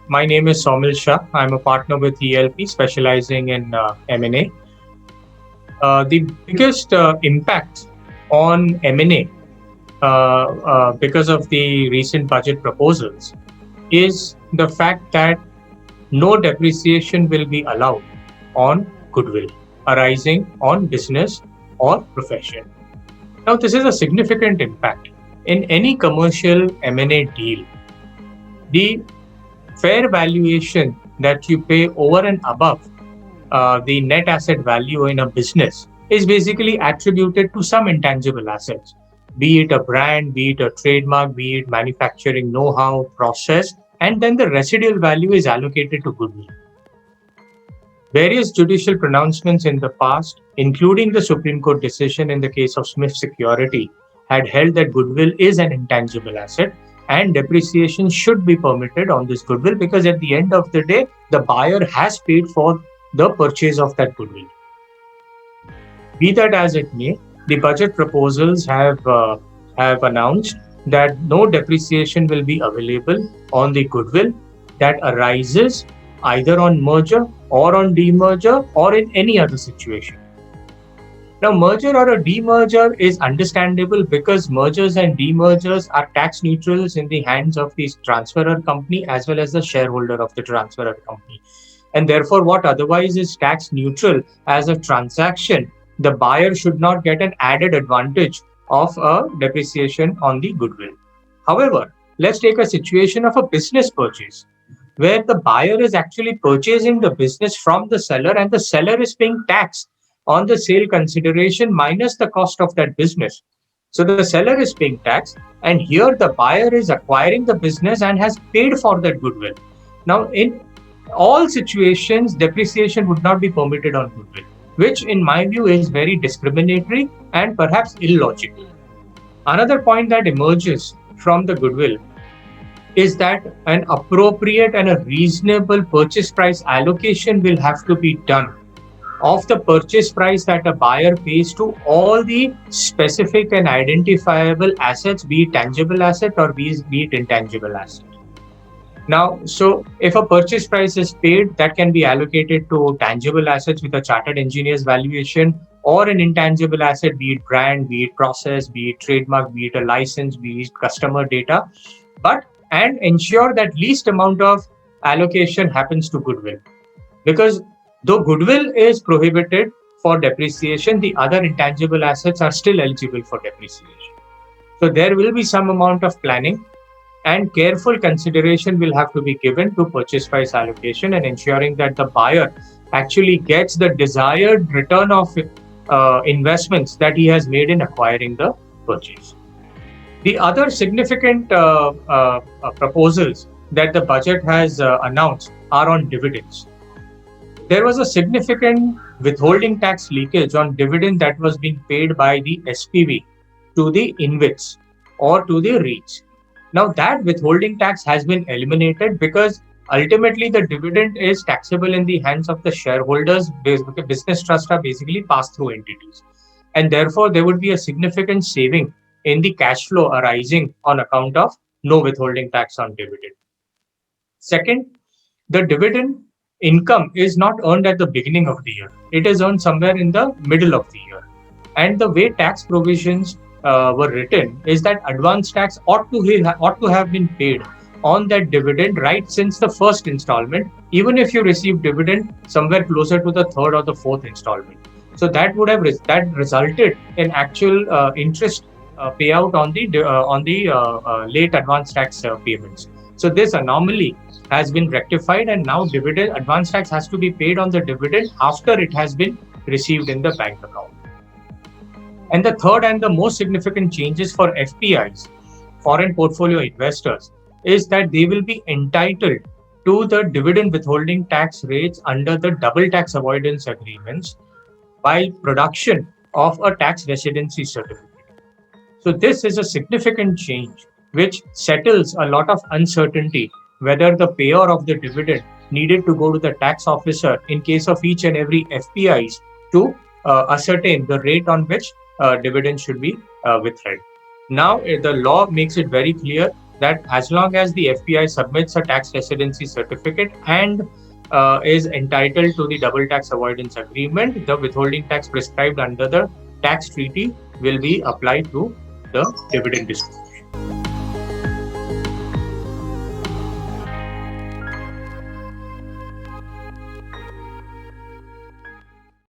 My name is Somil Shah. I'm a partner with ELP specializing in M&A. The biggest impact on M&A because of the recent budget proposals is the fact that no depreciation will be allowed on goodwill arising on business or profession. Now, this is a significant impact. In any commercial M&A deal, the fair valuation that you pay over and above the net asset value in a business is basically attributed to some intangible assets, be it a brand, be it a trademark, be it manufacturing know-how, process, and then the residual value is allocated to goodwill. Various judicial pronouncements in the past, including the Supreme Court decision in the case of Smith Security, had held that goodwill is an intangible asset and depreciation should be permitted on this goodwill because at the end of the day, the buyer has paid for the purchase of that goodwill. Be that as it may, the budget proposals have announced that no depreciation will be available on the goodwill that arises either on merger or on demerger or in any other situation. Now, merger or a demerger is understandable because mergers and demergers are tax neutrals in the hands of the transferor company as well as the shareholder of the transferor company. And therefore, what otherwise is tax neutral as a transaction, the buyer should not get an added advantage of a depreciation on the goodwill. However, let's take a situation of a business purchase where the buyer is actually purchasing the business from the seller and the seller is paying tax on the sale consideration minus the cost of that business. So the seller is paying tax, and here the buyer is acquiring the business and has paid for that goodwill. Now, in all situations, depreciation would not be permitted on goodwill, which in my view is very discriminatory and perhaps illogical. Another point that emerges from the goodwill is that an appropriate and a reasonable purchase price allocation will have to be done of the purchase price that a buyer pays to all the specific and identifiable assets, be it tangible asset or be it intangible asset. Now, so if a purchase price is paid, that can be allocated to tangible assets with a chartered engineer's valuation or an intangible asset, be it brand, be it process, be it trademark, be it a license, be it customer data, and ensure that least amount of allocation happens to goodwill. Because though goodwill is prohibited for depreciation, the other intangible assets are still eligible for depreciation. So there will be some amount of planning and careful consideration will have to be given to purchase price allocation and ensuring that the buyer actually gets the desired return of investments that he has made in acquiring the purchase. The other significant proposals that the budget has announced are on dividends. There was a significant withholding tax leakage on dividend that was being paid by the SPV to the InvITs or to the REITs. Now that withholding tax has been eliminated because ultimately the dividend is taxable in the hands of the shareholders because business trusts are basically pass-through entities. And therefore there would be a significant saving in the cash flow arising on account of no withholding tax on dividend. Second, the dividend income is not earned at the beginning of the year. It is earned somewhere in the middle of the year. And the way tax provisions were written is that advance tax ought to have been paid on that dividend right since the first installment, even if you receive dividend somewhere closer to the third or the fourth installment. So that would have resulted in actual interest payout on the late advance tax payments. So this anomaly has been rectified, and now dividend advance tax has to be paid on the dividend after it has been received in the bank account. And the third and the most significant changes for FPIs, foreign portfolio investors, is that they will be entitled to the dividend withholding tax rates under the double tax avoidance agreements while production of a tax residency certificate. So this is a significant change which settles a lot of uncertainty whether the payer of the dividend needed to go to the tax officer in case of each and every FPIs to ascertain the rate on which dividends should be withheld. Now, the law makes it very clear that as long as the FPI submits a tax residency certificate and is entitled to the double tax avoidance agreement, the withholding tax prescribed under the tax treaty will be applied to the dividend distribution.